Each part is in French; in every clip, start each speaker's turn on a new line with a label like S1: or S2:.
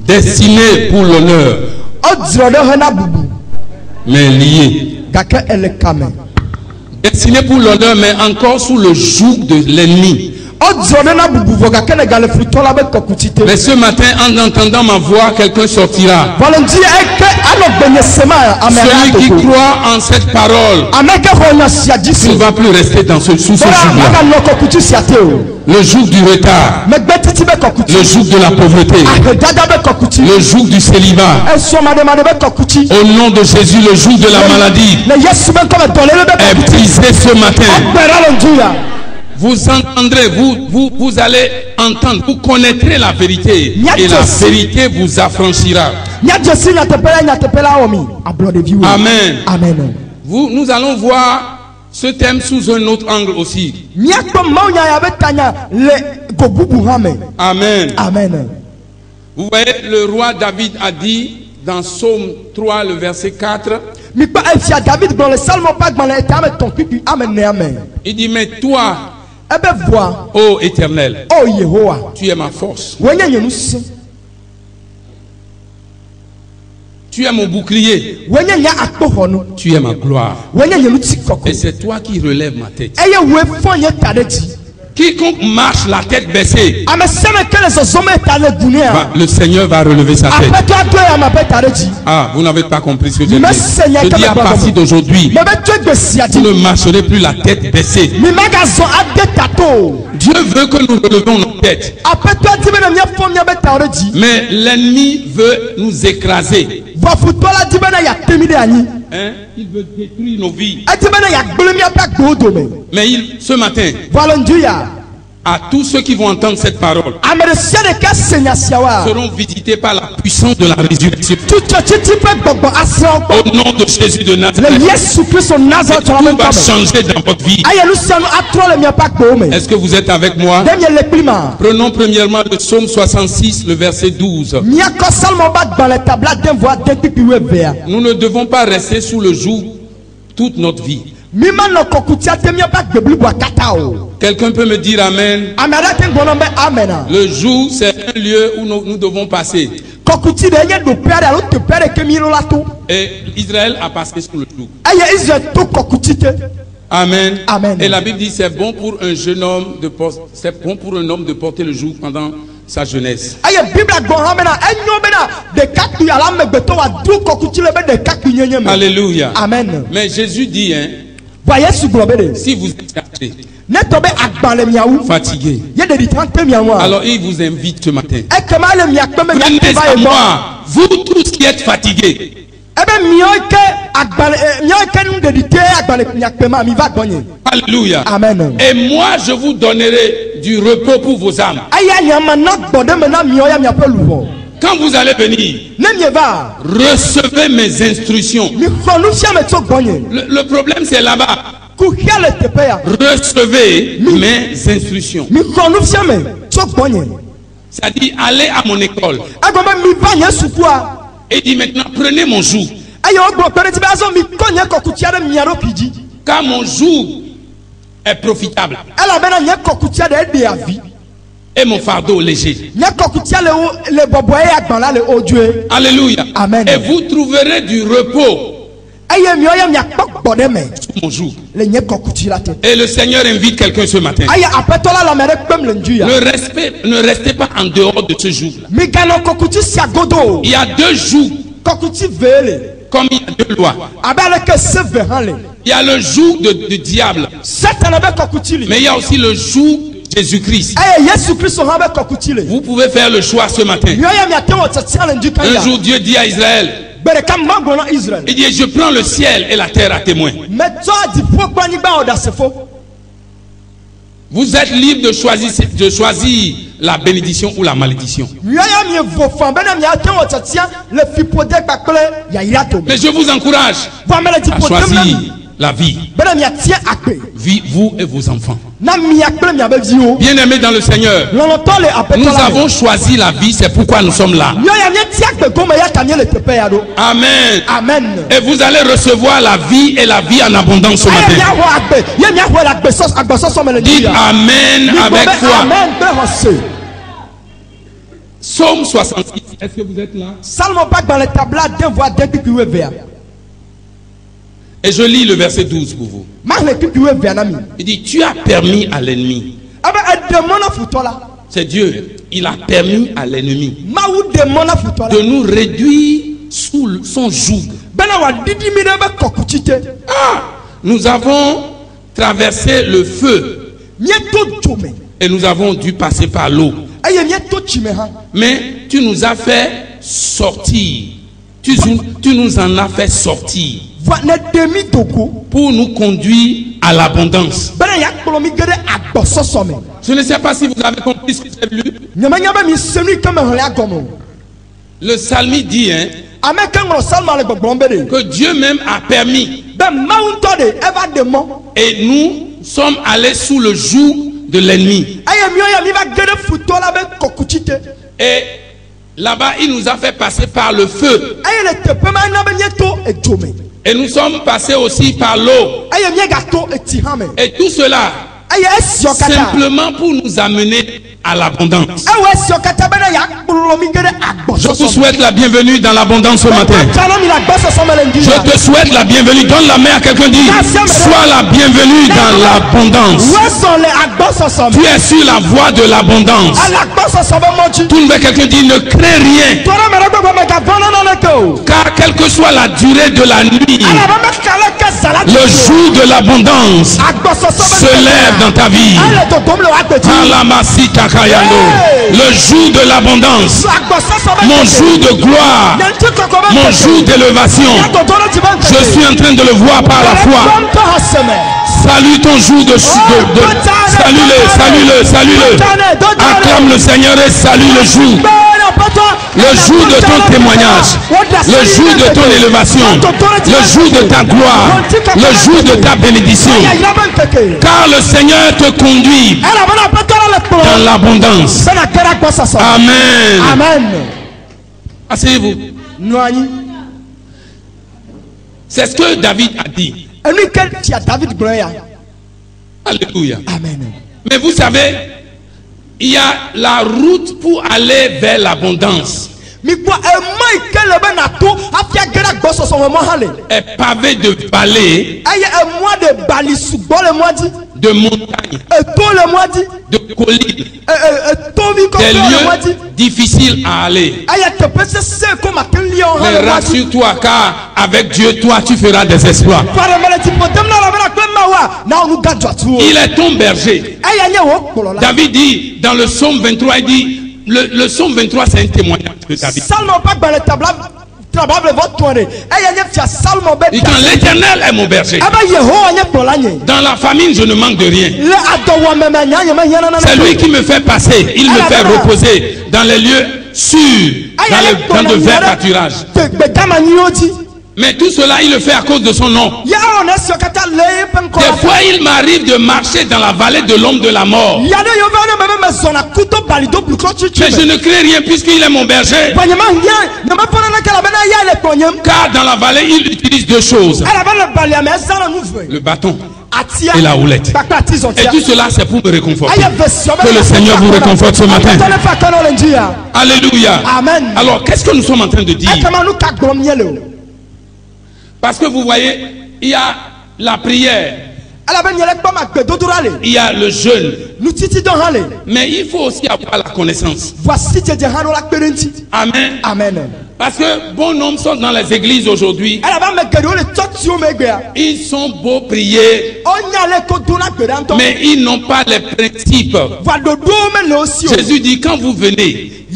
S1: destinée pour l'honneur, mais liée. Destinée pour l'honneur, mais encore sous le joug de l'ennemi. Mais ce matin, en entendant ma voix, quelqu'un sortira. Celui qui croit en cette parole, tu ne vas plus rester dans sous ce joug-là. Le joug du retard, le joug de la pauvreté, le joug du célibat. Au nom de Jésus, le joug de la maladie est brisé ce matin. Vous entendrez, vous allez entendre, vous connaîtrez la vérité et la vérité vous affranchira. Amen.
S2: Amen.
S1: Nous allons voir ce thème sous un autre angle aussi. Amen.
S2: Amen.
S1: Vous voyez, le roi David a dit dans Psaume 3, le verset 4. Il dit, mais toi, ô Éternel, tu es ma force. Tu es mon bouclier. Tu es ma gloire. Et c'est toi qui relèves ma tête. Quiconque marche la tête baissée, le Seigneur va relever sa tête. Ah, vous n'avez pas compris ce que je dis. Je dis à partir d'aujourd'hui, vous ne marcherez plus la tête baissée. Dieu veut que nous relevions nos têtes. Mais l'ennemi veut nous écraser. Hein? Il veut détruire nos vies. Mais ce matin, à tous ceux qui vont entendre cette parole, seront visités par la puissance de la résurrection. Au nom de Jésus de Nazareth, tout va changer dans votre vie. Est-ce que vous êtes avec moi? Prenons premièrement le psaume 66, le verset 12. Nous ne devons pas rester sous le joug toute notre vie. Quelqu'un peut me dire amen? Le joug, c'est un lieu où nous devons passer. Et Israël a passé sous le joug. Amen.
S2: Amen.
S1: Et la Bible dit c'est bon pour un jeune homme de porter le joug pendant sa jeunesse. Alléluia.
S2: Amen.
S1: Mais Jésus dit, hein, si vous êtes chargé, fatigué, alors il vous invite ce matin. Venez à moi, vous tous qui êtes fatigués. Alléluia.
S2: Amen.
S1: Et moi je vous donnerai du repos pour vos âmes. Quand vous allez venir, recevez mes instructions. Le problème c'est là-bas. Recevez mes instructions. C'est-à-dire allez à mon école. Et dit maintenant prenez mon joug. Car mon joug est profitable. Et mon fardeau léger. Alléluia.
S2: Amen.
S1: Et vous trouverez du repos sous mon joug. Et le Seigneur invite quelqu'un ce matin. Ne restez pas en dehors de ce joug. Il y a deux jougs. Comme il y a deux lois. Il y a le joug du diable. Mais il y a aussi le joug de Jésus-Christ. Vous pouvez faire le choix ce matin. Un jour Dieu dit à Israël, il dit je prends le ciel et la terre à témoin. Vous êtes libre de choisir la bénédiction ou la malédiction. Mais je vous encourage à choisir la vie. Vous et vos enfants. Bien-aimés dans le Seigneur, nous avons choisi la vie, c'est pourquoi nous sommes là. Amen.
S2: Amen.
S1: Et vous allez recevoir la vie et la vie en abondance ce matin. Dites Amen avec foi. Psaume 66. est-ce que vous êtes là? Et je lis le verset 12 pour vous. Il dit, tu as permis à l'ennemi. C'est Dieu. Il a permis à l'ennemi de nous réduire sous son joug. Nous avons traversé le feu et nous avons dû passer par l'eau. Mais tu nous as fait sortir. Tu nous en as fait sortir pour nous conduire à l'abondance. Je ne sais pas si vous avez compris ce que j'ai lu. Le psalmiste dit que Dieu même a permis. Et nous sommes allés sous le joug de l'ennemi. Et là-bas, il nous a fait passer par le feu. Et nous sommes passés aussi par l'eau. Et tout cela simplement pour nous amener à l'abondance. Je vous souhaite la bienvenue dans l'abondance ce matin. Je te souhaite la bienvenue. Donne la main à quelqu'un, dit sois la bienvenue dans l'abondance. Tu es sur la voie de l'abondance. Tourne vers quelqu'un, dit ne crains rien. Car quelle que soit la durée de la nuit, le jour de l'abondance se lève dans ta vie. Le jour de l'abondance, mon jour de gloire, mon jour d'élévation, je suis en train de le voir par la foi. Salue ton jour de salue-le. Acclame le Seigneur et salue le jour. Le jour de ton témoignage, le jour de ton élévation, le jour de ta gloire, le jour de ta bénédiction. Car le Seigneur te conduit dans l'abondance. Amen. Amen. Asseyez-vous. C'est ce que David a dit. Alléluia. Amen. Mais vous savez, il y a la route pour aller vers l'abondance. Est pavé de vallées, de montagnes, de collines, des lieux difficiles à aller. Mais rassure-toi, car avec Dieu, toi, tu feras des exploits. Il est ton berger. David dit dans le psaume 23, il dit, le psaume 23, c'est un témoignage de David. Et quand l'Éternel est mon berger, dans la famine je ne manque de rien. C'est lui qui me fait passer, il me fait reposer dans les lieux sûrs, dans de verts pâturages. Mais tout cela il le fait à cause de son nom. Des fois il m'arrive de marcher dans la vallée de l'ombre de la mort, mais je ne crains rien puisqu'il est mon berger. Car dans la vallée il utilise deux choses: le bâton et la houlette. Et tout cela c'est pour me réconforter. Que le Seigneur vous réconforte ce matin. Alléluia. Amen. Alors qu'est-ce que nous sommes en train de dire? Parce que vous voyez, il y a la prière, il y a le jeûne, mais il faut aussi avoir la connaissance. Amen. Amen. Parce que bon nombre sont dans les églises aujourd'hui. Ils sont beaux prier, mais ils n'ont pas les principes. Jésus dit, quand vous venez,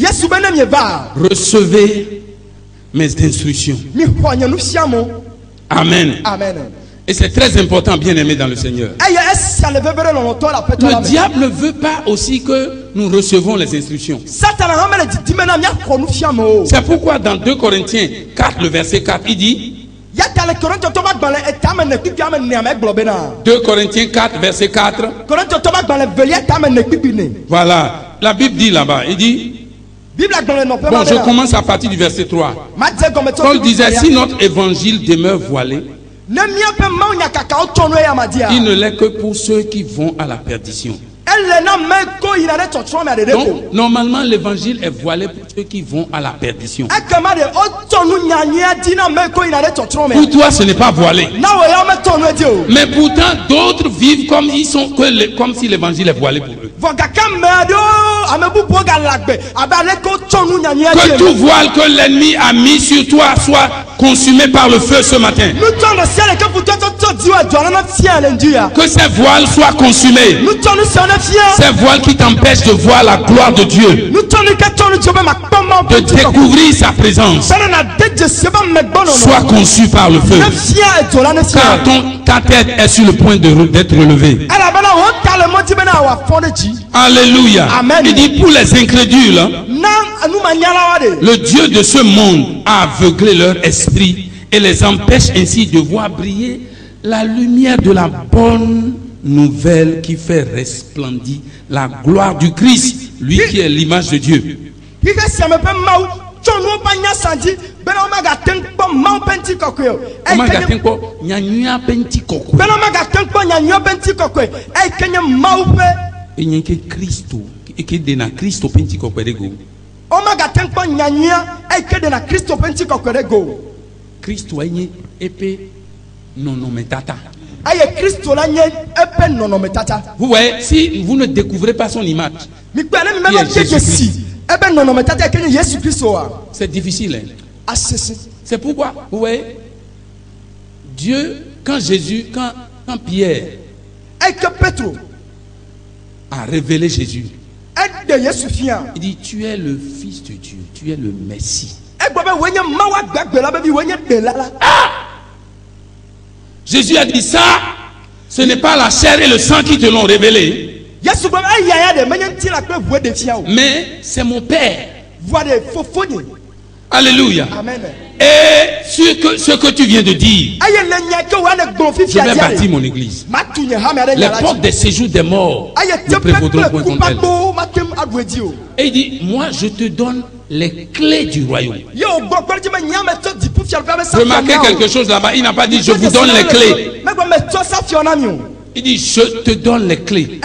S1: recevez mes instructions. Amen. Amen. Et c'est très important, bien aimé dans le Seigneur. Le diable ne veut pas aussi que nous recevons les instructions. C'est pourquoi dans 2 Corinthiens 4, le verset 4, il dit, 2 Corinthiens 4, verset 4. Voilà, la Bible dit là-bas, il dit, bon, je commence à partir du verset 3. Paul disait, si notre évangile demeure voilé, il ne l'est que pour ceux qui vont à la perdition. Donc, normalement, l'évangile est voilé pour ceux qui vont à la perdition. Pour toi, ce n'est pas voilé. Mais pourtant, d'autres vivent comme si l'évangile est voilé pour eux. Que tout voile que l'ennemi a mis sur toi soit consumé par le feu ce matin. Que ces voiles soient consumés. Ces voiles qui t'empêchent de voir la gloire de Dieu, de découvrir sa présence, soient conçus par le feu. Car ta tête est sur le point d'être relevée. Alléluia. Amen. Il dit pour les incrédules, le Dieu de ce monde a aveuglé leur esprit et les empêche ainsi de voir briller la lumière de la bonne nouvelle qui fait resplendir la gloire du Christ, lui qui est l'image de Dieu. Vous voyez, si vous ne découvrez pas son image, c'est difficile. Hein? C'est pourquoi, vous voyez, Dieu, quand Pierre a révélé Jésus, il dit, tu es le Fils de Dieu, tu es le Messie. Jésus a dit ça, ce n'est pas la chair et le sang qui te l'ont révélé, mais c'est mon Père. Alléluia. Amen. Et ce que tu viens de dire, je vais bâtir mon église. Les portes des séjours des morts ne prévaudront point contre elle. Et il dit, moi je te donne les clés du royaume. Remarquez quelque chose là-bas, il n'a pas dit je vous donne les clés. Il dit je te donne les clés.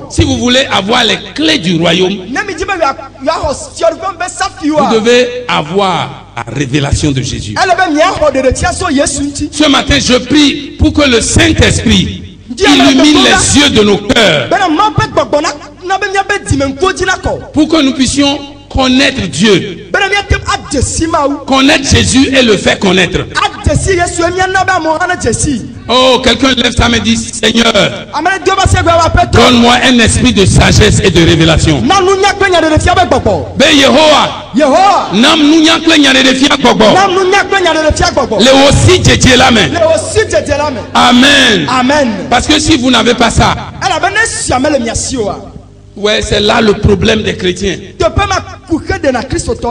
S1: Si vous voulez avoir les clés du royaume, vous devez avoir la révélation de Jésus. Ce matin je prie pour que le Saint-Esprit illumine les yeux de nos cœurs, pour que nous puissions connaître Dieu, connaître Jésus et le faire connaître. Oh, quelqu'un lève sa main et dit, Seigneur, donne-moi un esprit de sagesse et de révélation. Amen. Amen. Parce que si vous n'avez pas ça, ouais, c'est là le problème des chrétiens.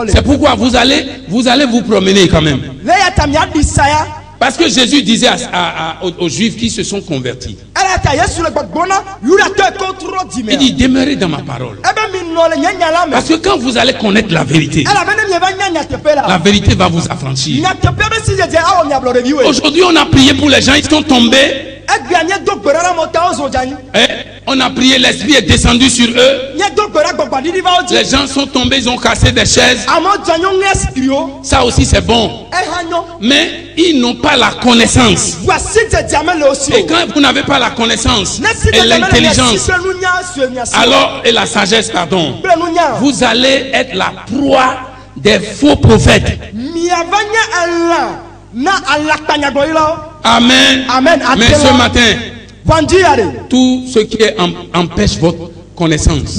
S1: C'est pourquoi vous allez vous promener quand même. Parce que Jésus disait aux Juifs qui se sont convertis, il dit demeurez dans ma parole. Parce que quand vous allez connaître la vérité va vous affranchir. Aujourd'hui on a prié pour les gens, ils sont tombés. On a prié, l'esprit est descendu sur eux. Les gens sont tombés, ils ont cassé des chaises. Ça aussi c'est bon. Mais ils n'ont pas la connaissance. Et quand vous n'avez pas la connaissance et l'intelligence, alors, et la sagesse, pardon, vous allez être la proie des faux prophètes. Amen. Amen. Mais ce matin, tout ce qui empêche votre connaissance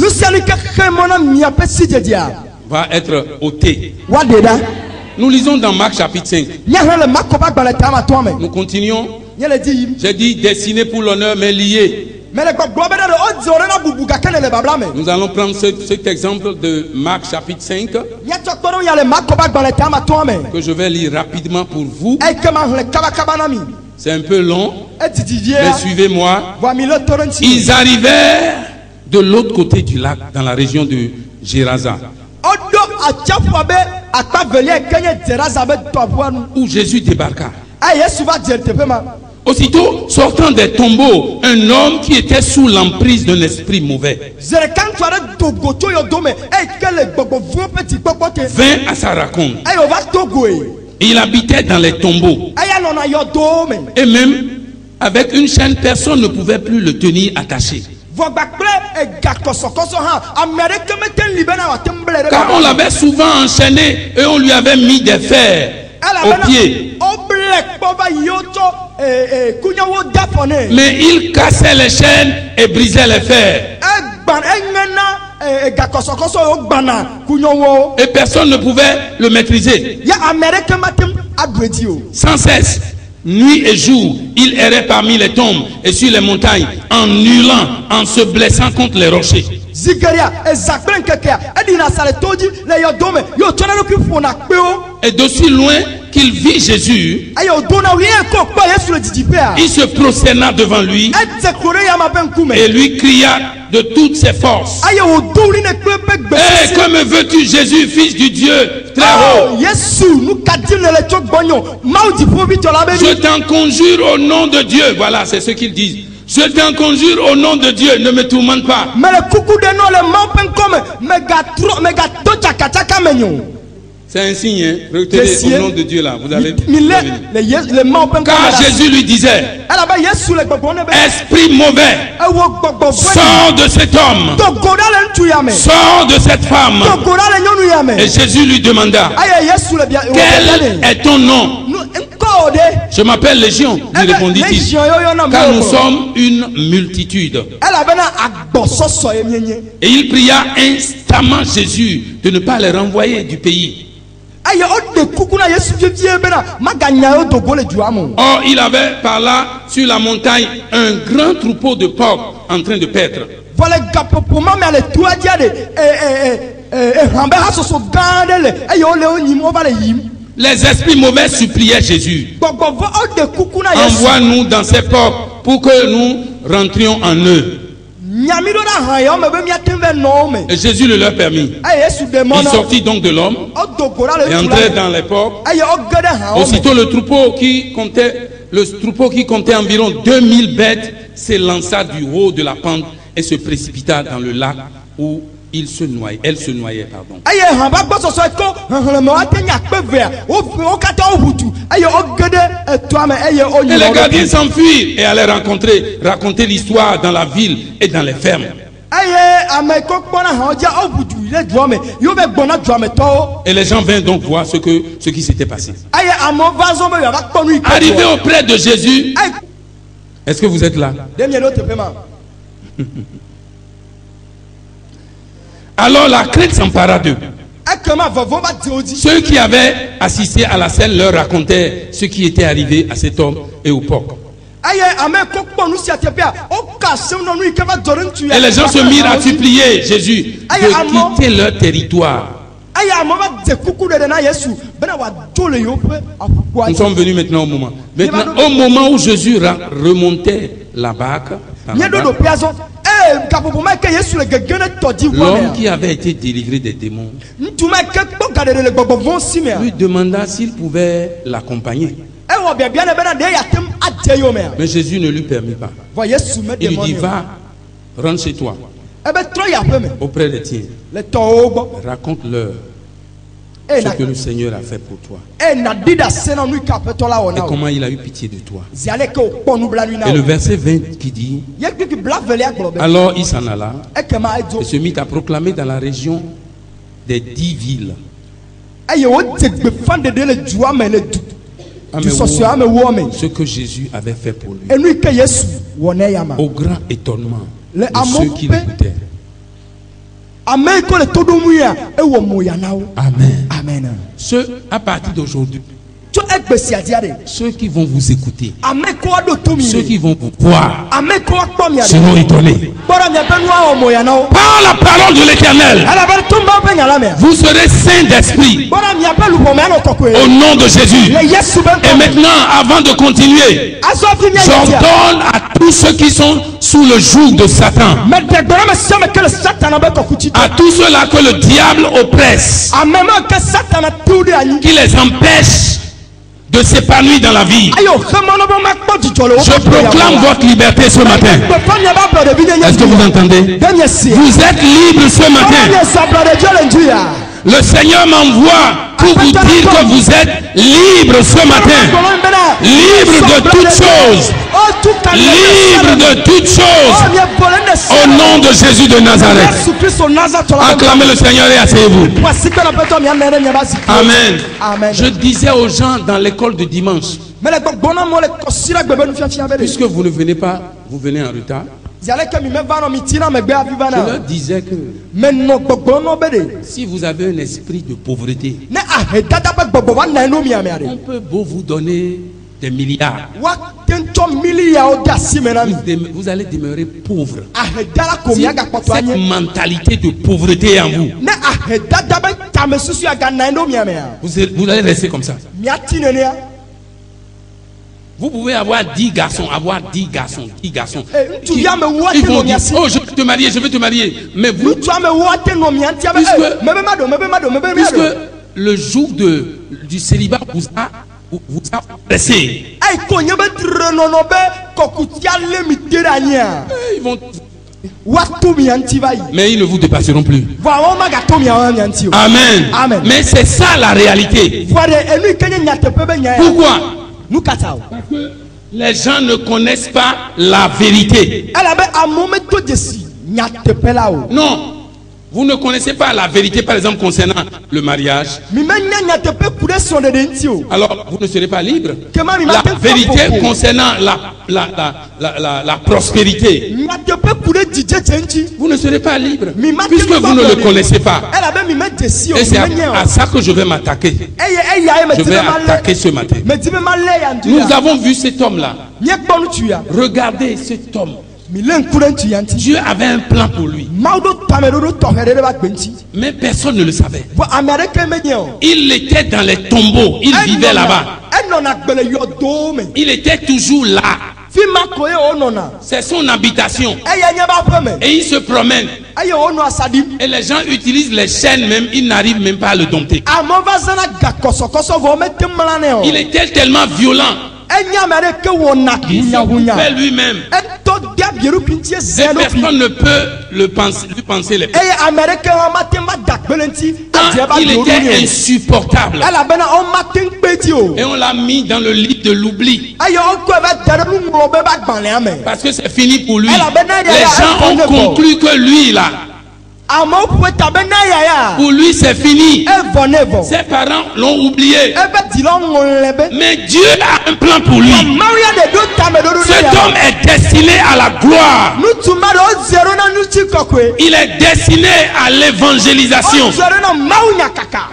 S1: va être ôté. Nous lisons dans Marc chapitre 5. Nous continuons. J'ai dit destiné pour l'honneur mais lié. Nous allons prendre cet exemple de Marc chapitre 5 que je vais lire rapidement pour vous. C'est un peu long, mais suivez-moi. Ils arrivèrent de l'autre côté du lac, dans la région de Gérasa, où Jésus débarqua.
S2: Aussitôt, sortant des tombeaux, un homme qui était sous l'emprise d'un esprit mauvais vint à sa rencontre. Et il habitait dans les tombeaux. Et même avec une chaîne, personne ne pouvait plus le tenir attaché. Car on l'avait souvent enchaîné et on lui avait mis des fers aux pieds. Mais il cassait les chaînes et brisait les fers. Et personne ne pouvait le maîtriser. Sans cesse, nuit et jour, il errait parmi les tombes et sur les montagnes, en hurlant, en se blessant contre les rochers. Et d'aussi loin qu'il vit Jésus, il se prosterna devant lui et lui cria de toutes ses forces: hey, que me veux-tu, Jésus, fils du Dieu très haut? Je t'en conjure au nom de Dieu. Voilà, c'est ce qu'ils disent. Je t'en conjure au nom de Dieu, ne me tourmente pas. C'est un signe, hein? Retenez au nom de Dieu là, vous allez. Car Jésus lui disait: esprit mauvais, sors de cet homme, sors de cette femme. Et Jésus lui demanda: quel est ton nom? Je m'appelle Légion, lui répondit-il, car nous sommes une multitude. Et il pria instamment Jésus de ne pas les renvoyer du pays. Or, il avait par là sur la montagne un grand troupeau de porcs en train de paître. Les esprits mauvais suppliaient Jésus: envoie-nous dans ces porcs pour que nous rentrions en eux. Et Jésus le leur permit. Il sortit donc de l'homme et entrait dans les porcs. Aussitôt le troupeau qui comptait environ 2000 bêtes s'élança du haut de la pente et se précipita dans le lac où elle se noyait, pardon. Et les gardiens s'enfuirent et allaient raconter l'histoire dans la ville et dans les fermes. Et les gens vinrent donc voir ce qui s'était passé. Arrivé auprès de Jésus, est-ce que vous êtes là? Alors la crainte s'empara d'eux. Ceux qui avaient assisté à la scène leur racontaient ce qui était arrivé à cet homme et au porc. Et les gens se mirent à supplier Jésus de quitter leur territoire. Nous sommes venus maintenant au moment. Maintenant, au moment où Jésus remontait la barque, l'homme qui avait été délivré des démons lui demanda s'il pouvait l'accompagner. Mais Jésus ne lui permit pas. Il lui dit: va, rentre chez toi, auprès des tiens, raconte-leur ce que le Seigneur a fait pour toi et comment il a eu pitié de toi. Et le verset 20 qui dit: alors il s'en alla et se mit à proclamer dans la région des 10 villes ce que Jésus avait fait pour lui, au grand étonnement de ceux qui l'écoutaient. Amen. Amen. À partir d'aujourd'hui, ceux qui vont vous écouter, ceux qui vont vous voir, seront étonnés. Par la parole de l'Éternel, vous serez saints d'esprit au nom de Jésus. Et maintenant, avant de continuer, j'ordonne à tous ceux qui sont sous le joug de Satan, à tous ceux-là que le diable oppresse, qui les empêche
S1: de s'épanouir dans la vie. Je proclame votre liberté ce matin. Est-ce que vous entendez? Vous êtes libre ce matin. Le Seigneur m'envoie pour vous dire que vous êtes libre ce matin. Libre de toutes choses. Libre de toutes choses. Au nom de Jésus de Nazareth. Acclamez le Seigneur et asseyez-vous. Amen. Je disais aux gens dans l'école de dimanche, puisque vous ne venez pas, vous venez en retard. Je leur disais que si vous avez un esprit de pauvreté, on peut beau vous donner des milliards, vous allez demeurer pauvre. Cette mentalité de pauvreté en vous, vous allez rester comme ça. Vous pouvez avoir 10 garçons, 10 garçons. Ils vont dire, oh, je vais te marier, je vais te marier. Mais vous, puisque le jour du célibat vous a pressé. Ils vont... Mais ils ne vous dépasseront plus. Amen. Mais c'est ça la réalité. Pourquoi? Parce que les gens ne connaissent pas la vérité. Non, vous ne connaissez pas la vérité, par exemple, concernant le mariage. Alors, vous ne serez pas libre. La vérité concernant la prospérité, vous ne serez pas libre, puisque vous ne le connaissez pas. Et c'est à ça que je vais m'attaquer. Je vais attaquer ce matin. Nous avons vu cet homme-là. Regardez cet homme. Dieu avait un plan pour lui. Mais personne ne le savait. Il était dans les tombeaux. Il vivait là-bas. Il était toujours là. C'est son habitation. Et il se promène. Et les gens utilisent les chaînes même. Ils n'arrivent même pas à le dompter. Il était tellement violent. Il fait lui-même. Personne ne peut lui penser les pieds. Il était insupportable. Et on l'a mis dans le lit de l'oubli. Parce que c'est fini pour lui. Les gens ont conclu que lui là, pour lui c'est fini. Ses parents l'ont oublié. Mais Dieu a un plan pour lui. Cet homme est destiné à la gloire. Il est destiné à l'évangélisation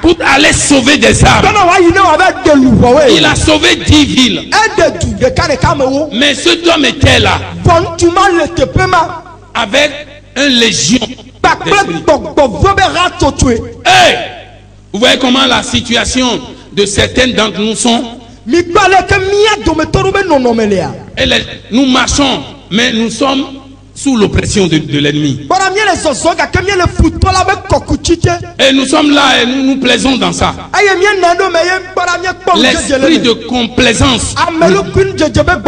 S1: pour aller sauver des âmes. Il a sauvé 10 villes. Mais cet homme était là avec un légion. Hey, vous voyez comment la situation de certaines d'entre nous sont. Et nous marchons, mais nous sommes sous l'oppression de l'ennemi. Et nous sommes là et nous nous plaisons dans ça. L'esprit de complaisance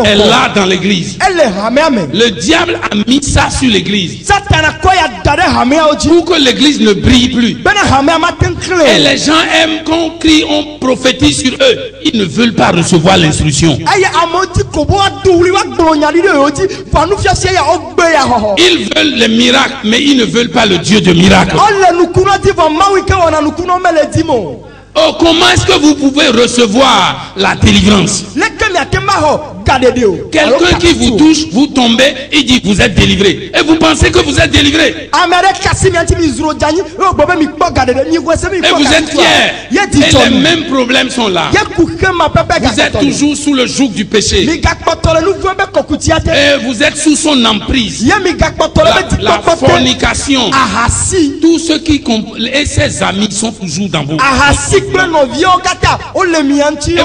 S1: est là dans l'église. Le diable a mis ça sur l'église pour que l'église ne brille plus. Et les gens aiment qu'on crie, on prophétise sur eux. Ils ne veulent pas recevoir l'instruction. Ils veulent les miracles, mais ils ne veulent pas le Dieu de miracles. Oh, comment est-ce que vous pouvez recevoir la délivrance? Quelqu'un qui vous touche, vous tombez, il dit vous êtes délivré. Et vous pensez que vous êtes délivré. Et vous êtes fiers. Et les mêmes problèmes sont là. Vous êtes toujours sous le joug du péché. Et vous êtes sous son emprise. La fornication. Tous ceux qui et ses amis sont toujours dans vos. Et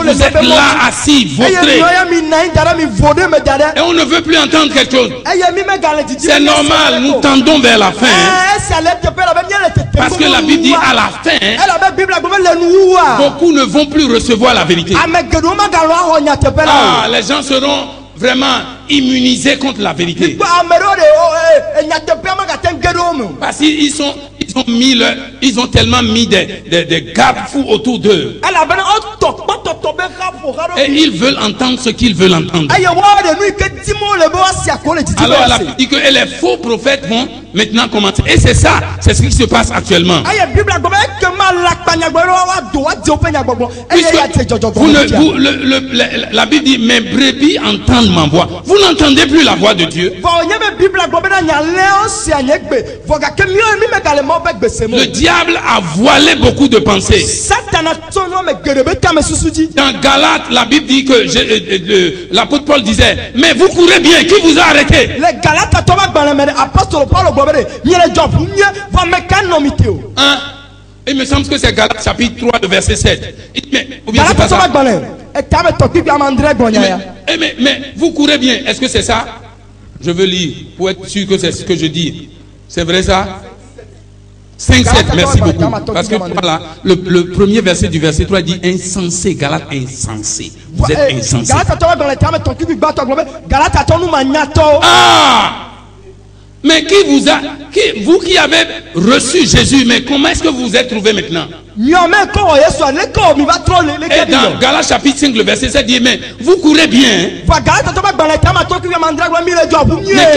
S1: vous êtes là assis, vautrés. Et on ne veut plus entendre quelque chose. C'est normal, nous tendons vers la fin. Parce que la Bible dit à la fin, beaucoup ne vont plus recevoir la vérité. Ah, les gens seront vraiment immunisés contre la vérité. Parce qu'ils ils ont tellement mis des garde-fous autour d'eux. Et ils veulent entendre ce qu'ils veulent entendre. Alors elle a dit que les faux prophètes vont maintenant commencer. Et c'est ça, c'est ce qui se passe actuellement. La Bible dit, mes brebis entendent ma voix. Vous n'entendez plus la voix de Dieu. Le diable a voilé beaucoup de pensées. Dans Galates, la Bible dit que l'apôtre Paul disait, mais vous courez bien, qui vous a arrêté? Hein? Il me semble que c'est Galates chapitre 3, le verset 7. Mais vous courez bien, est-ce que c'est ça? Je veux lire pour être sûr que c'est ce que je dis. C'est vrai ça? 5, 7, merci beaucoup. Parce que voilà, le premier verset du verset 3 dit insensé, Galates insensé. Vous êtes insensé. Ah! Mais vous qui avez reçu Jésus, mais comment est-ce que vous vous êtes trouvé maintenant? Et dans Galates chapitre 5, le verset 7 dit, mais vous courez bien. Mais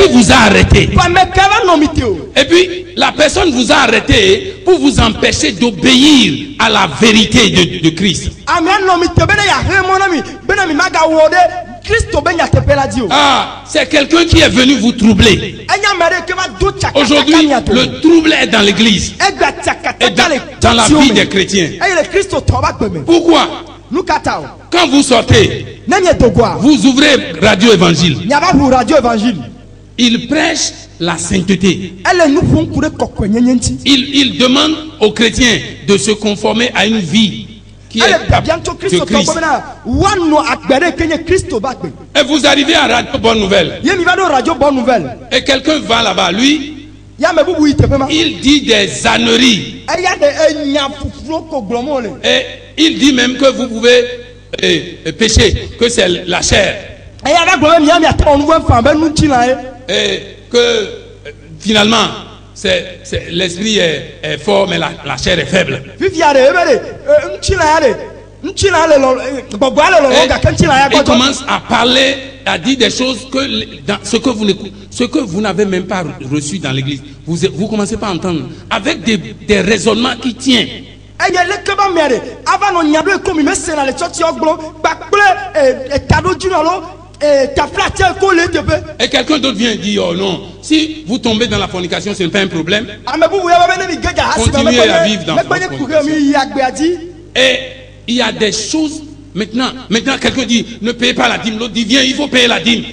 S1: qui vous a arrêté? Et puis, la personne vous a arrêté pour vous empêcher d'obéir à la vérité de Christ. Ah, c'est quelqu'un qui est venu vous troubler. Aujourd'hui, le trouble est dans l'église et dans la vie des chrétiens. Pourquoi? Quand vous sortez, vous ouvrez Radio Évangile. Il prêche la sainteté. Il demande aux chrétiens de se conformer à une vie qui est de Christ. Et vous arrivez à Radio Bonne Nouvelle. Et quelqu'un va là-bas, lui, il dit des âneries. Et il dit même que vous pouvez pécher, que c'est la chair. Et que finalement, l'esprit est fort, mais la chair est faible. Il commence à parler, à dire des choses ce que vous n'avez même pas reçu dans l'église. Vous commencez pas à entendre avec des raisonnements qui tiennent. Et quelqu'un d'autre vient dire, oh non, si vous tombez dans la fornication, ce n'est pas un problème. Continuez à vivre dans la fornication. Et il y a des choses, maintenant quelqu'un dit, ne payez pas la dîme. L'autre dit, viens, il faut payer la dîme.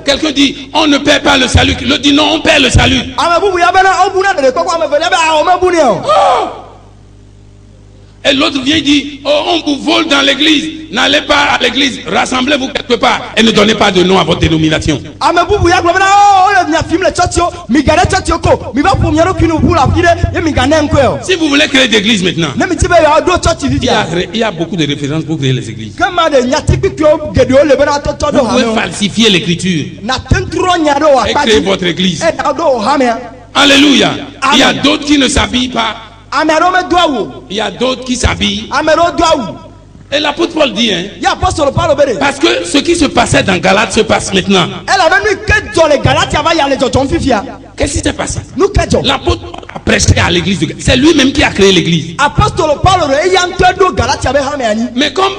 S1: Quelqu'un dit, on ne paie pas le salut. L'autre dit, non, on paie le salut. Et l'autre vient dire, oh, on vous vole dans l'église. N'allez pas à l'église, rassemblez-vous quelque part et ne donnez pas de nom à votre dénomination. Si vous voulez créer des églises maintenant, il y a beaucoup de références pour créer les églises. Vous pouvez falsifier l'écriture et créer votre église. Alléluia. Il y a d'autres qui ne s'habillent pas. Il y a d'autres qui s'habillent. Et l'apôtre Paul dit, hein, parce que ce qui se passait dans Galates se passe maintenant. Qu'est-ce qui s'est passé? L'apôtre Paul a prêché à l'église de Galates. C'est lui-même qui a créé l'église. Mais comme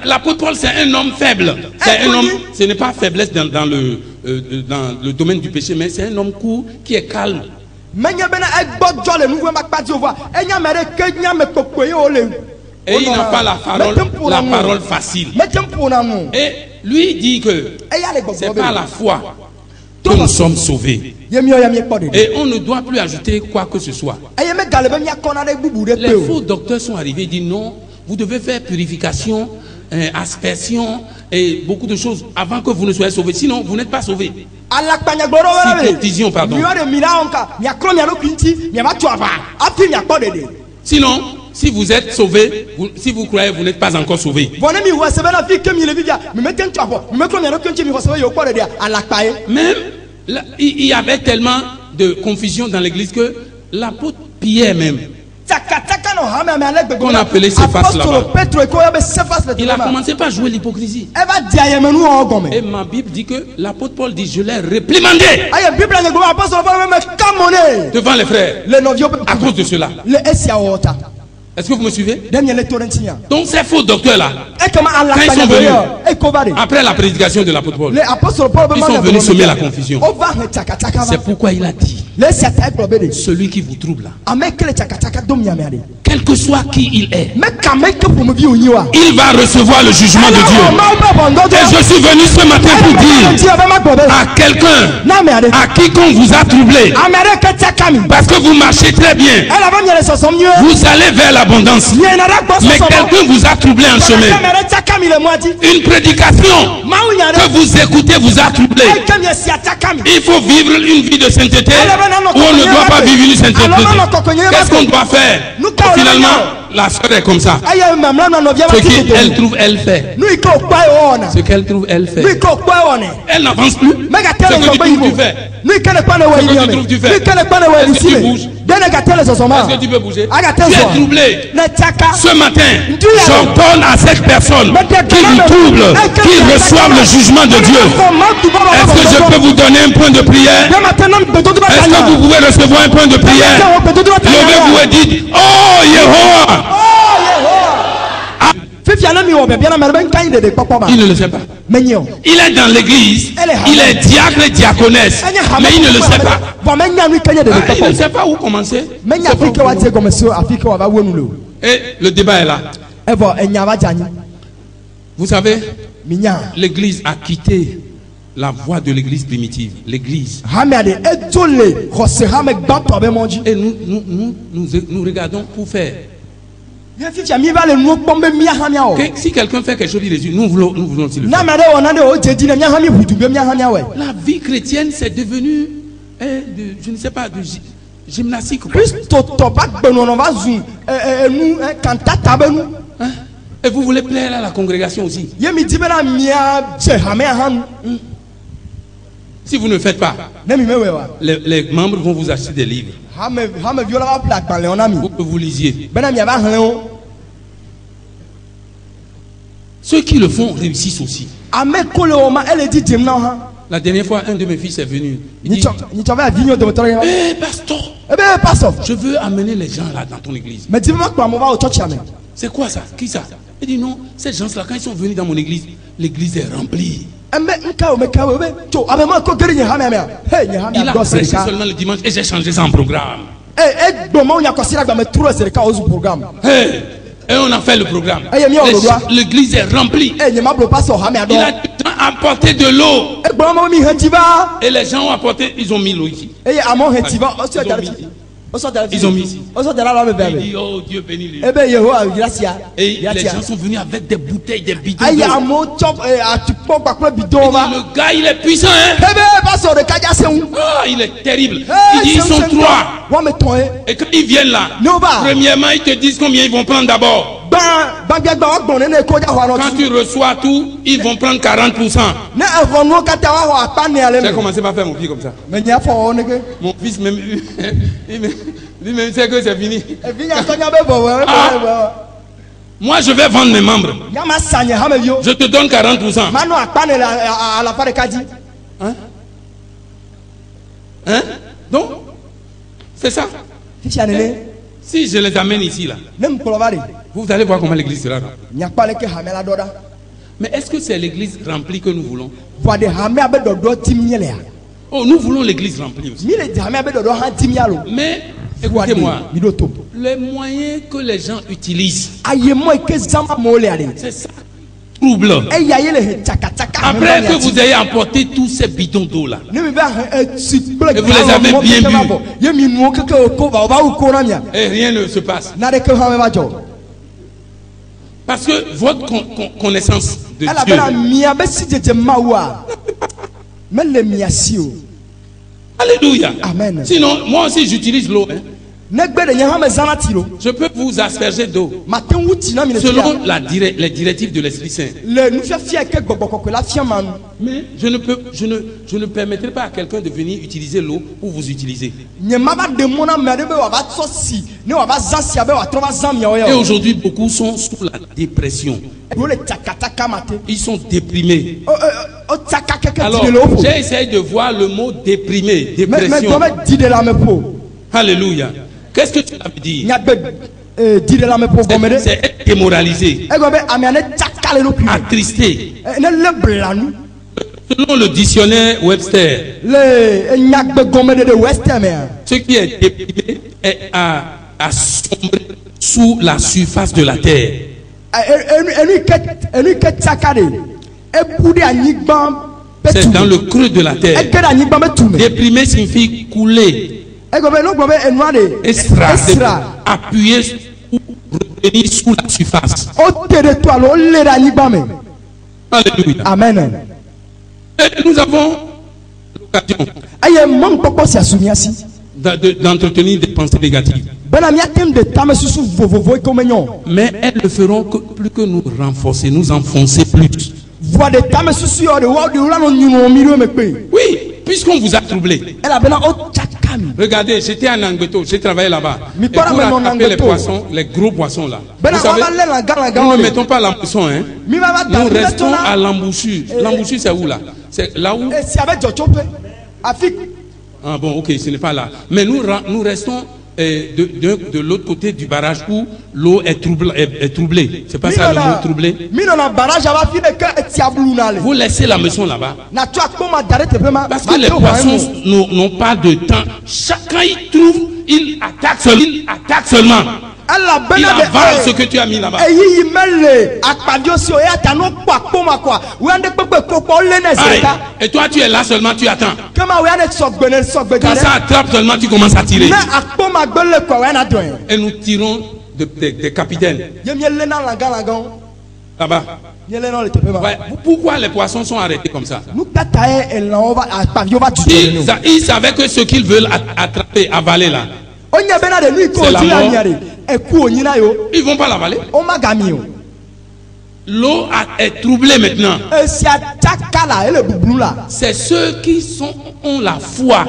S1: l'apôtre Paul, c'est un homme faible. C'est un homme, ce n'est pas faiblesse dans le domaine du péché, mais c'est un homme court qui est calme. Et il n'a pas la parole facile. Et lui dit que c'est par la foi que nous sommes sauvés. Et on ne doit plus ajouter quoi que ce soit. Les faux docteurs sont arrivés et disent non,
S2: vous devez faire purification, aspersion et beaucoup de choses avant que vous ne soyez sauvés. Sinon, vous n'êtes pas sauvés. Circoncision, pardon. Sinon, si vous êtes sauvés, si vous croyez, vous n'êtes pas encore sauvés. Même, là, il y avait tellement de confusion dans l'église que l'apôtre Pierre même, qu'on appelait Céphas là-bas, il a commencé par jouer l'hypocrisie. Et ma Bible dit que l'apôtre Paul dit: je l'ai réprimandé devant les frères à cause de cela. Est-ce que vous me suivez? Donc ces faux docteurs là, quand ils sont venus après la prédication de l'apôtre Paul, ils sont venus semer la confusion. C'est pourquoi il a dit: celui qui vous trouble là, quel que soit qui il est, il va recevoir le jugement de Dieu. Et je suis venu ce matin pour dire à quelqu'un, à quiconque vous a troublé, parce que vous marchez très bien, vous allez vers l'abondance, mais quelqu'un vous a troublé en chemin. Une prédication que vous écoutez vous a troublé. Il faut vivre une vie de sainteté ou on ne doit pas vivre une sainteté. Qu'est-ce qu'on doit faire? Finalement, la soeur est comme ça. Ce qu'elle trouve, elle fait. Ce qu'elle trouve, elle fait. Elle n'avance plus. Ce que tu trouves, tu fais. Ce que tu trouves, tu fais. Est-ce que tu bouges? Est-ce que tu peux bouger? Tu es troublé. Ce matin, j'ordonne à cette personne qui vous trouble, qu'il reçoive le jugement de Dieu. Est-ce que je peux vous donner un point de prière? Est-ce que vous pouvez recevoir un point de prière? Levez-vous et dites: oh Yehoah! Il ne le sait pas. Il est dans l'église, il est diacre et diaconesse, mais il ne le sait pas. Il ne sait pas où commencer. Et le débat est là. Vous savez, l'église a quitté la voie de l'église primitive. L'église. Et nous regardons pour faire. Si quelqu'un fait quelque chose, il résume. Nous voulons aussi le faire. La vie chrétienne, c'est devenu je ne sais pas, de gymnastique. Hein? Et vous voulez plaire à la congrégation aussi. Si vous ne faites pas, les membres vont vous acheter des livres pour que vous lisiez. Ceux qui le font réussissent aussi. La dernière fois, un de mes fils est venu. Il dit: pasteur, je veux amener les gens là dans ton église. C'est quoi ça? Qui ça? Il dit: non, ces gens-là, quand ils sont venus dans mon église, l'église est remplie. Il a prêché seulement le dimanche et j'ai changé ça en programme. Et on a fait le programme. L'église est remplie. Il a apporté de l'eau. Et les gens ont apporté, ils ont mis l'eau ici. Ils ont mis ici. Il dit: oh Dieu bénis lui. Et les gens sont venus avec des bouteilles, des bidons. Il dit: le gars il est puissant, hein? Oh, il est terrible. Il dit: ils sont 3. Et quand ils viennent là, premièrement ils te disent combien ils vont prendre d'abord. Quand tu reçois tout, ils vont prendre 40%. J'ai commencé par faire mon fils comme ça. Mon fils même, lui-même sait que c'est fini. Moi je vais vendre mes membres. Je te donne 40%. Hein? Hein? Donc, c'est ça. Si je les amène ici là, vous allez voir comment l'église sera. Mais est-ce que c'est l'église remplie que nous voulons? Oh, nous voulons l'église remplie aussi. Mais écoutez-moi, les moyens que les gens utilisent, c'est ça. Trouble. Après que vous ayez emporté tous ces bidons d'eau là, et vous les avez bien bu, et rien ne se passe. Parce que votre connaissance de Dieu. Alléluia.
S1: Amen.
S2: Sinon, moi aussi j'utilise l'eau. Hein. Je peux vous asperger d'eau selon les directives de l'Esprit Saint. Mais je ne permettrai pas à quelqu'un de venir utiliser l'eau pour vous utiliser. Et aujourd'hui, beaucoup sont sous la dépression. Ils sont déprimés. Alors, j'ai essayé de voir le mot déprimé, dépression. Alléluia. Qu'est-ce que tu avais dit? C'est être démoralisé, attristé. Selon le dictionnaire Webster, ce qui est déprimé est à sombrer sous la surface de la terre. C'est dans le creux de la terre. Déprimé signifie couler. Extra, appuyer ou retenir sous la surface. Alléluia.
S1: Amen.
S2: Et nous avons l'occasion d'entretenir des pensées négatives. Mais elles ne feront que plus que nous renforcer, nous enfoncer plus. Oui, puisqu'on vous a troublé. Regardez, j'étais en Angleterre, j'ai travaillé là-bas. Et pour attraper les poissons, les gros poissons là. Vous savez, nous ne mettons pas l'embouchure, hein. Nous restons à l'embouchure. L'embouchure, c'est où là? C'est là où? Ah bon, ok, ce n'est pas là. Mais nous restons de l'autre côté du barrage où l'eau est troublée. C'est pas ça le mot troublé? Vous laissez la maison là-bas. Parce que les poissons n'ont pas de temps. Chacun y trouve, il attaque seulement. Il avale ce que tu as mis là-bas. Et toi tu es là seulement, tu attends. Quand ça attrape seulement, tu commences à tirer. Et nous tirons des capitaines là-bas. Ouais. Pourquoi les poissons sont arrêtés comme ça? Ils savaient que ce qu'ils veulent attraper, avaler là, c'est la mort. Ils vont pas l'avaler. L'eau est troublée maintenant. C'est ceux qui ont la foi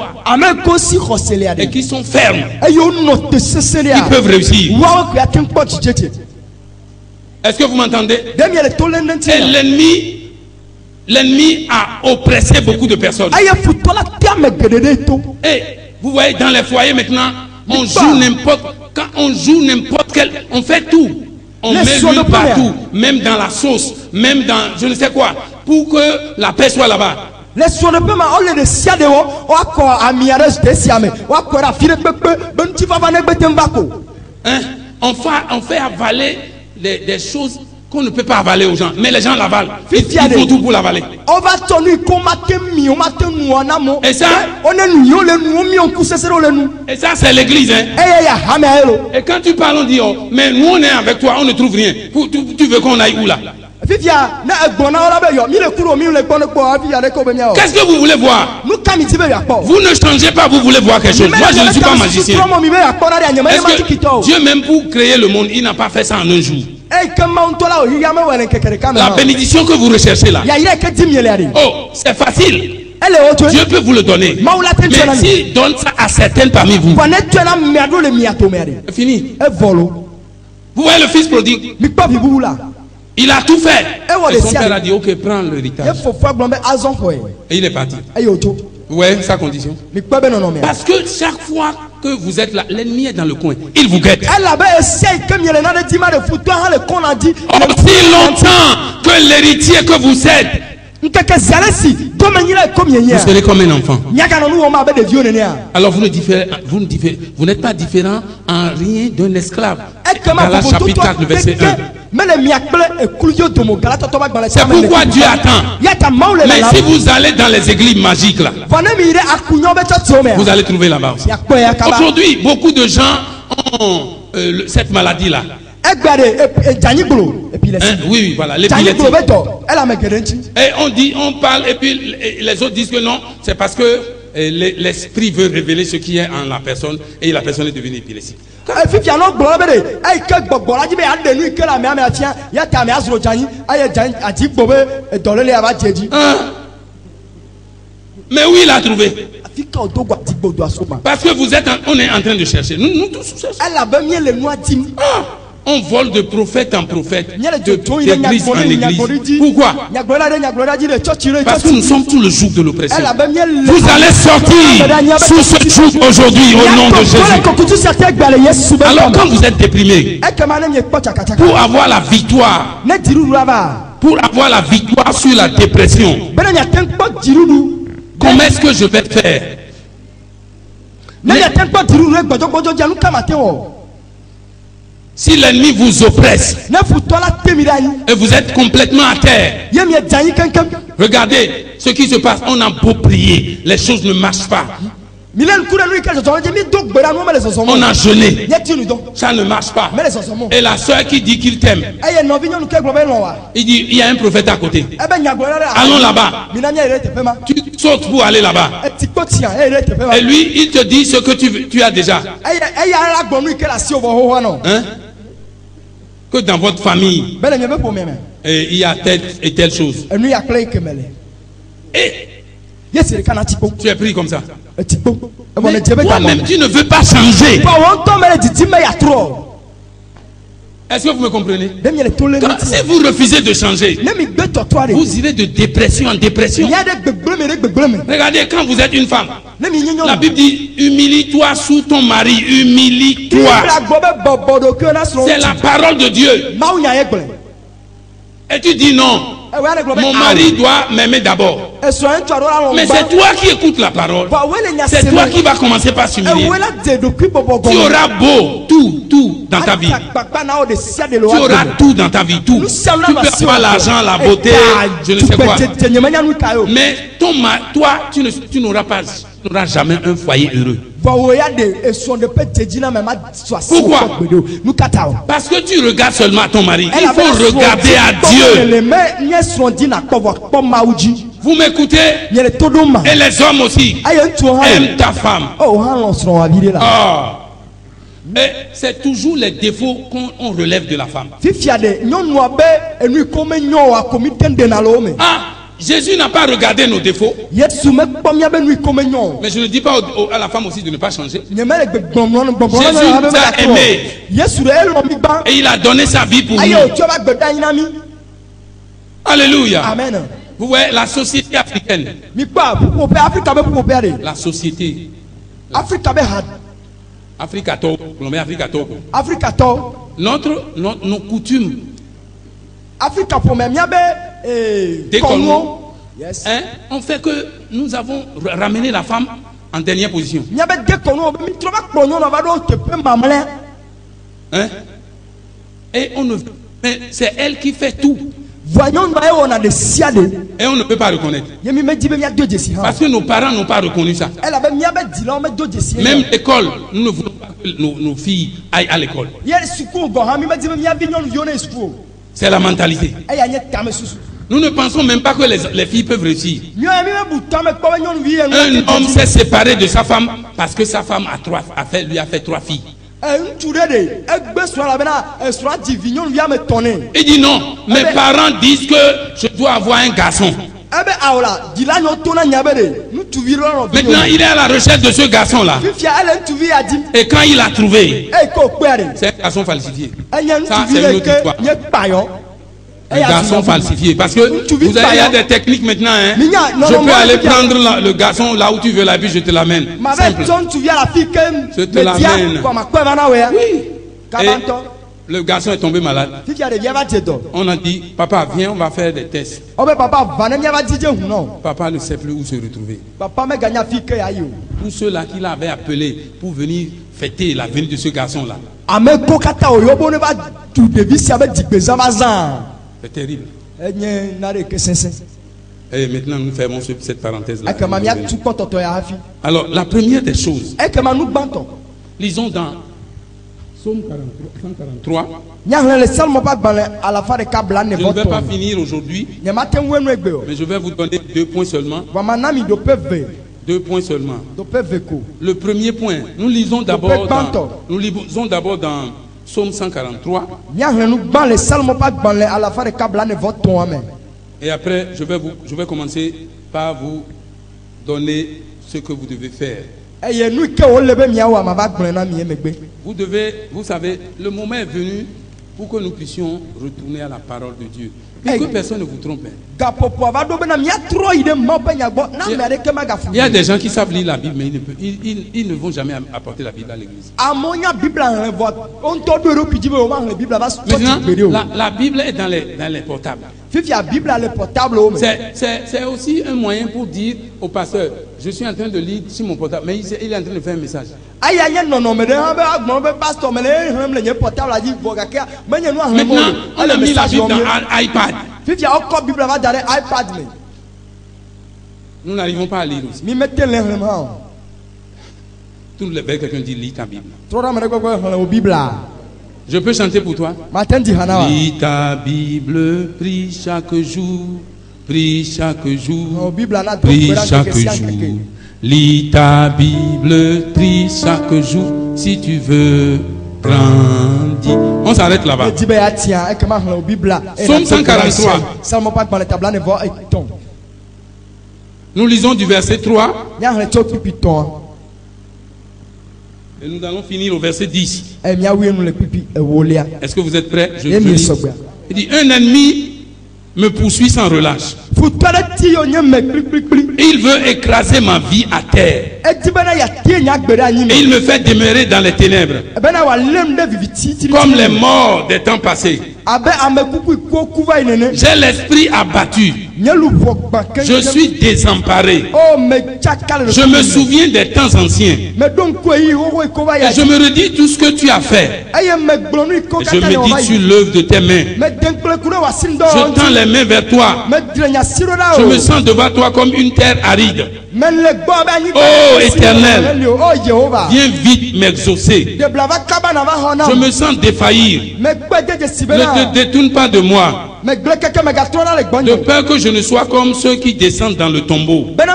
S2: et qui sont fermes qui peuvent réussir. Est-ce que vous m'entendez? Et l'ennemi a oppressé beaucoup de personnes. Et vous voyez, dans les foyers maintenant, on joue n'importe quel, on fait tout. On met l'huile partout, même dans la sauce, même dans je ne sais quoi, pour que la paix soit là-bas. Hein? On fait avaler des choses qu'on ne peut pas avaler aux gens, mais les gens l'avalent. Ils font tout pour l'avaler. Et ça c'est l'église. Hein? Et quand tu parles, on dit oh, mais nous on est avec toi, on ne trouve rien. Tu veux qu'on aille où là? Qu'est-ce que vous voulez voir? Vous ne changez pas, vous voulez voir quelque chose. Moi je ne suis pas magicien. Est-ce que Dieu même pour créer le monde, il n'a pas fait ça en un jour? La bénédiction que vous recherchez là, oh, c'est facile. Dieu peut vous le donner. Mais s'il donne ça à certains parmi vous, c'est fini. Vous voyez le fils prodigue, il a tout fait. Et son père a dit ok, prends l'héritage. Et il est parti. Vous voyez sa condition? Parce que chaque fois que vous êtes là, l'ennemi est dans le coin. Il vous guette. Aussi longtemps que l'héritier que vous êtes, vous serez comme un enfant. Alors vous n'êtes pas différent en rien d'un esclave. Galates chapitre 4, verset 1. C'est pourquoi Dieu attend. Mais si vous allez dans les églises magiques là, vous allez trouver là-bas aussi. Aujourd'hui, beaucoup de gens ont cette maladie là. Oui, voilà, l'épilepsie. Et on parle, et puis les autres disent que non, c'est parce que l'esprit veut révéler ce qui est en la personne, et la personne est devenue épileptique. Mais oui, il a trouvé. Parce que on est en train de chercher. Nous tous cherchons. On vole de prophète en prophète, d'église en église. Pourquoi? Parce que nous sommes tout le jour de l'oppression. Vous allez sortir sous ce jour aujourd'hui au nom de Jésus. Alors quand vous êtes déprimé, pour avoir la victoire, sur la dépression, comment est-ce que je vais faire? Si l'ennemi vous oppresse et vous êtes complètement à terre, regardez ce qui se passe. On a beau prier, les choses ne marchent pas. On a jeûné, ça ne marche pas. Et la soeur qui dit qu'il t'aime, il dit il y a un prophète à côté. Allons là-bas. Tu sautes pour aller là-bas. Et lui, il te dit ce que tu as déjà. Hein? Que dans votre famille, il y a telle et telle chose. Et tu es pris comme ça. Mais toi-même, tu ne veux pas changer. Est-ce que vous me comprenez? Si vous refusez de changer, vous irez de dépression en dépression. Regardez, quand vous êtes une femme, la Bible dit humilie-toi sous ton mari, humilie-toi. C'est la parole de Dieu. Et tu dis non. Mon mari doit m'aimer d'abord. Mais c'est toi qui écoutes la parole. C'est toi qui vas commencer par s'humilier. Tu auras beau tout dans ta vie. Tu auras tout dans ta vie, tout. Tu peux avoir l'argent, la beauté, je ne sais quoi. Mais toi, tu n'auras jamais un foyer heureux. Pourquoi? Parce que tu regardes seulement ton mari. Il faut regarder à Dieu. Vous m'écoutez? Et les hommes aussi. Aime ta femme. Et c'est toujours les défauts qu'on relève de la femme. Jésus n'a pas regardé nos défauts. Mais je ne dis pas à la femme aussi de ne pas changer. Jésus nous a aimés. Et il a donné sa vie pour nous. Alléluia. Amen. Vous voyez la société africaine. La société. Nos coutumes. On fait que nous avons ramené la femme en dernière position. Et on ne veut, mais c'est elle qui fait tout. Et on ne peut pas reconnaître. Parce que nos parents n'ont pas reconnu ça. Même l'école, nous ne voulons pas que nos filles aillent à l'école. C'est la mentalité. Nous ne pensons même pas que les filles peuvent réussir. Un homme s'est séparé de sa femme parce que sa femme lui a fait 3 filles. Il dit non, mes parents disent que je dois avoir un garçon. Maintenant il est à la recherche de ce garçon là. Et quand il a trouvé, c'est un garçon falsifié. Ça c'est une autre histoire. Un garçon falsifié. Parce que il y a des techniques maintenant. Hein. Je peux aller prendre le garçon là où tu veux, la vie, je te l'amène. Je te l'amène. Oui. Et le garçon est tombé malade. On a dit, papa, viens, on va faire des tests. Papa ne sait plus où se retrouver. Tous ceux-là qui l'avaient appelé pour venir fêter la venue de ce garçon-là. C'est terrible. Et maintenant, nous fermons cette parenthèse-là. Alors, la première des choses, lisons dans Psaume 143.
S1: Je
S2: ne vais pas finir aujourd'hui, mais je vais vous donner 2 points seulement. 2 points seulement. Le premier point, nous lisons d'abord dans Psaume 143. Et après, je vais commencer par vous donner ce que vous devez faire. Vous savez, le moment est venu pour que nous puissions retourner à la parole de Dieu. Et que personne ne vous trompe. Il y a des gens qui savent lire la Bible, mais ils ne vont jamais apporter la Bible à l'église. Maintenant, la Bible est dans les portables. C'est aussi un moyen pour dire au pasteur, je suis en train de lire sur mon portable, mais il est en train de faire un message. Maintenant, on a mis la Bible dans iPad. Nous n'arrivons pas à lire aussi. Tout le bec, quelqu'un dit lis ta Bible. Je peux chanter pour toi. Lis ta Bible, prie chaque jour. Prie chaque jour. Prie chaque jour. Lis ta Bible, prie chaque jour. Si tu veux grandir. On s'arrête là-bas. Psaume 143. Nous lisons du verset 3. Et nous allons finir au verset 10. Est-ce que vous êtes prêts? Je lis. Il dit, un ennemi me poursuit sans relâche. Il veut écraser ma vie à terre. Et il me fait demeurer dans les ténèbres. Comme les morts des temps passés. J'ai l'esprit abattu. Je suis désemparé. Je me souviens des temps anciens. Et je me redis tout ce que tu as fait. Et je médite sur l'œuvre de tes mains. Je tends les mains vers toi. Je me sens devant toi comme une terre aride. Oh Éternel, viens vite m'exaucer. Je me sens défaillir. Ne te détourne pas de moi, de peur que je ne sois comme ceux qui descendent dans le tombeau. Dans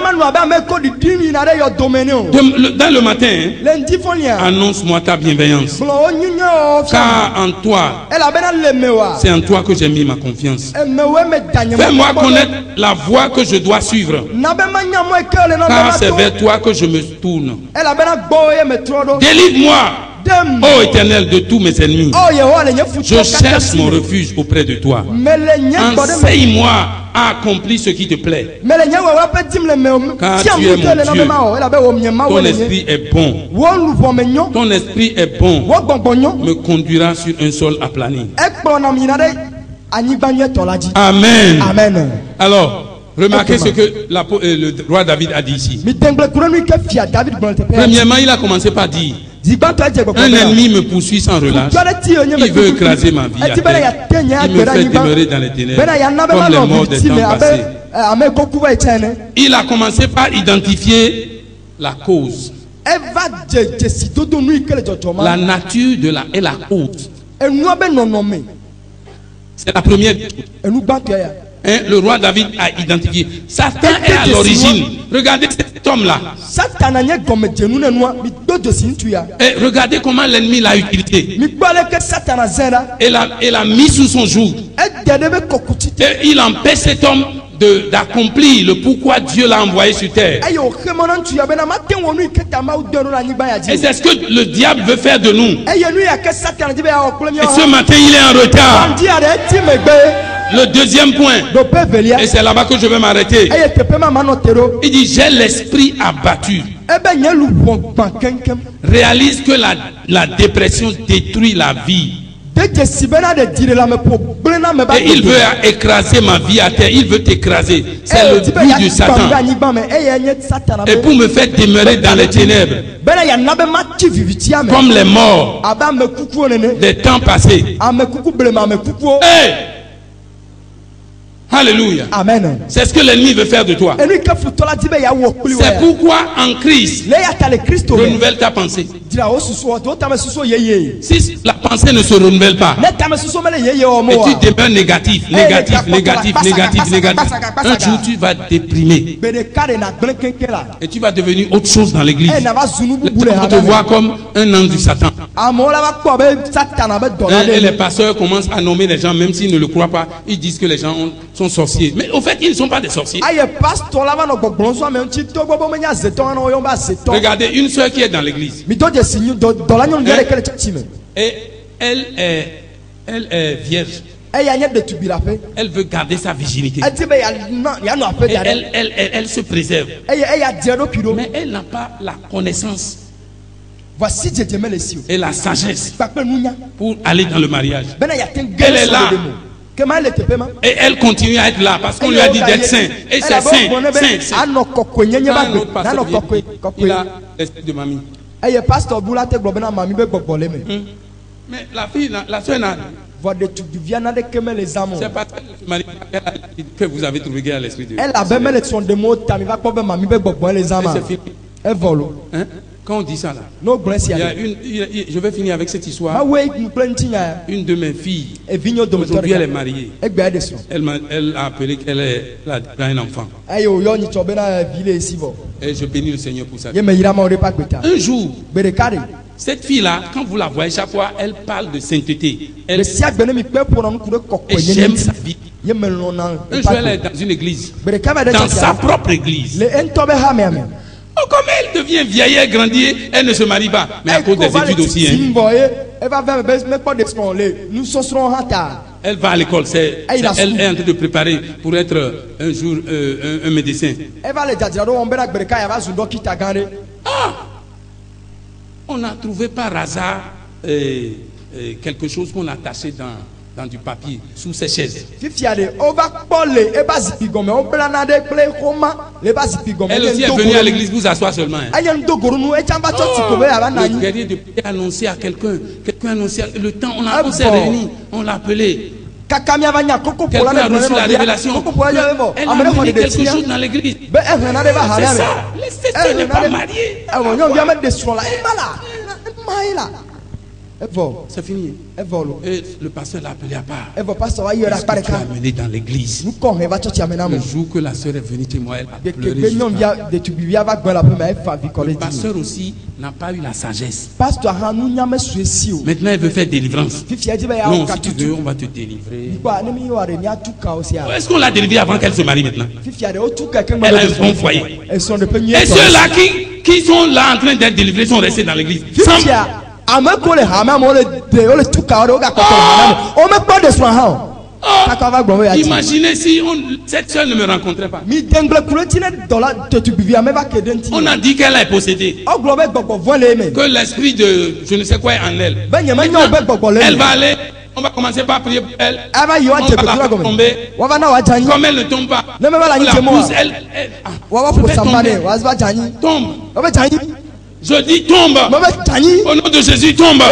S2: le matin, annonce-moi ta bienveillance, car en toi, c'est en toi que j'ai mis ma confiance. Fais-moi connaître la voie que je dois suivre, car c'est vers toi que je me tourne. Délivre-moi, ô Éternel, de tous mes ennemis. Je cherche mon refuge auprès de toi. Enseigne-moi à accomplir ce qui te plaît, car tu es mon Dieu. Ton esprit est bon. Ton esprit est bon. Me conduira sur un sol aplani. Amen. Amen. Alors, remarquez ce que le roi David a dit ici. Premièrement, il a commencé par dire, un ennemi me poursuit sans relâche. Il veut écraser ma vie à terre. Il me fait demeurer dans les ténèbres comme les morts des temps passés. Il a commencé par identifier la cause. La nature est la cause. C'est la première. Le roi David a identifié. Satan est à l'origine. Regardez cet homme-là. Et regardez comment l'ennemi l'a utilisé. Et l'a mis sous son joug. Et il empêche cet homme d'accomplir le pourquoi Dieu l'a envoyé sur terre. Et c'est ce que le diable veut faire de nous. Et ce matin, il est en retard. Le deuxième point, et c'est là-bas que je vais m'arrêter. Il dit, j'ai l'esprit abattu. Réalise que la dépression détruit la vie. Et il veut écraser ma vie à terre. Il veut t'écraser. C'est le but du Satan. Et pour me faire demeurer dans les ténèbres, comme les morts des temps passés. Hey! Alléluia.
S1: Amen.
S2: C'est ce que l'ennemi veut faire de toi. C'est pourquoi en Christ, renouvelle ta pensée. Si la pensée ne se renouvelle pas, et tu demeures négatif, un jour tu vas te déprimer. Et tu vas devenir autre chose dans l'église. On te voit comme un ange du Satan. Et les pasteurs commencent à nommer les gens, même s'ils ne le croient pas. Ils disent que les gens sont sorciers. Mais au fait, ils ne sont pas des sorciers. Regardez, une soeur qui est dans l'église. Et elle est vierge. Elle veut garder sa virginité. Elle se préserve. Mais elle n'a pas la connaissance et la sagesse pour aller dans le mariage. Elle est là. Et elle continue à être là parce qu'on lui a dit d'être saint. Et c'est saint. Il a l'esprit de mamie. Mais la fille, la soeur n'a. C'est pas que vous avez trouvé à l'esprit de Dieu. Quand on dit ça là, je vais finir avec cette histoire. Une de mes filles, aujourd'hui elle est mariée. Elle a appelé qu'elle a un enfant. Et je bénis le Seigneur pour ça. Un jour, cette fille-là, quand vous la voyez, chaque fois, elle parle de sainteté. Elle j'aime sa vie. Un jour, elle est dans une église, dans sa propre église. Oh, comme elle devient vieille et grandie, elle ne se marie pas. Mais à cause des études aussi. Elle va à l'école. Elle est en train de préparer pour être un jour un médecin. On a trouvé par hasard quelque chose qu'on a taché dans du papier sous ses chaises. Elle aussi est venue à l'église vous asseoir seulement. Le guerrier de Dieu a annoncé à quelqu'un a annoncé le temps, on s'est réunis, on l'a appelé. Quelqu'un a reçu la révélation. Elle a amené quelque chose dans l'église. C'est ça. Cette fille n'est pas mariée. C'est fini. Et le pasteur l'a appelé à part. Qu'est-ce que tu as amené dans l'église? Le jour que la soeur est venue chez moi, elle a pleuré. Le pasteur aussi n'a pas eu la sagesse. Maintenant, elle veut faire délivrance. Non, si tu veux, on va te délivrer. Est-ce qu'on l'a délivrée avant qu'elle se marie maintenant? Elle a un bon foyer. Et ceux-là qui sont là en train d'être délivrés sont restés dans l'église. Imaginez si cette soeur ne me rencontrait pas. On a dit qu'elle est possédée, que l'esprit de je ne sais quoi est en elle. Elle va aller, on va commencer par prier pour elle. On va la faire tomber. Comme elle ne tombe pas, on la pousse, elle tombe. Je dis tombe. Au nom de Jésus, tombe.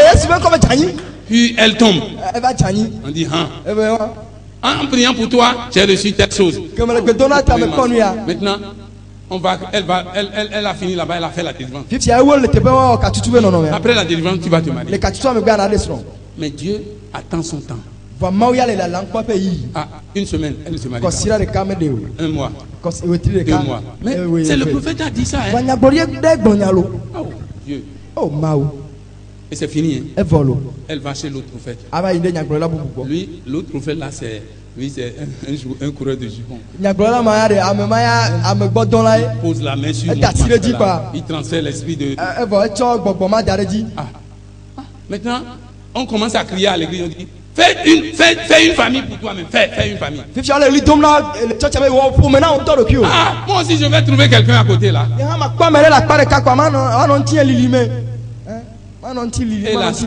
S2: Puis elle tombe. On dit en priant pour toi, j'ai reçu telle chose. Maintenant, elle a fini là-bas, elle a fait la délivrance. Après la délivrance, tu vas te marier. Mais Dieu attend son temps. Une semaine, elle ne se marie pas. Un mois. 2 mois. Mais c'est le prophète qui a dit ça. Oh Dieu. Et c'est fini. Elle va chez l'autre prophète. Lui, l'autre prophète là, c'est un coureur de jupons. Il pose la main sur moi. Il transfère l'esprit de. Maintenant, on commence à crier à l'église. On dit fais une famille pour toi-même. Fais une famille. Moi aussi, je vais trouver quelqu'un à côté là. Et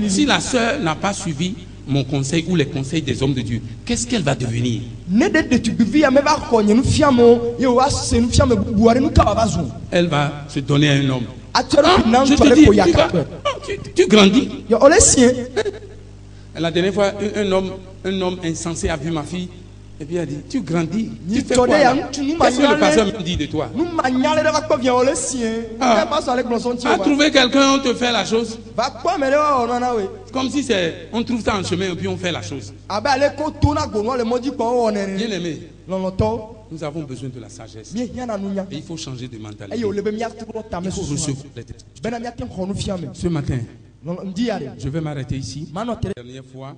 S2: si la sœur n'a pas suivi mon conseil ou les conseils des hommes de Dieu, qu'est-ce qu'elle va devenir? Elle va se donner à un homme. Je te dis, tu grandis. La dernière fois, un homme insensé a vu ma fille Et puis il a dit, tu grandis. Tu fais quoi là? Qu'est-ce que le pasteur me dit de toi? A trouvé quelqu'un, on te fait la chose. Comme si c'est, on trouve ça en chemin et puis on fait la chose. Bien aimé, nous avons besoin de la sagesse. Et il faut changer de mentalité. Il faut recevoir les ce matin, je vais m'arrêter ici. La dernière fois,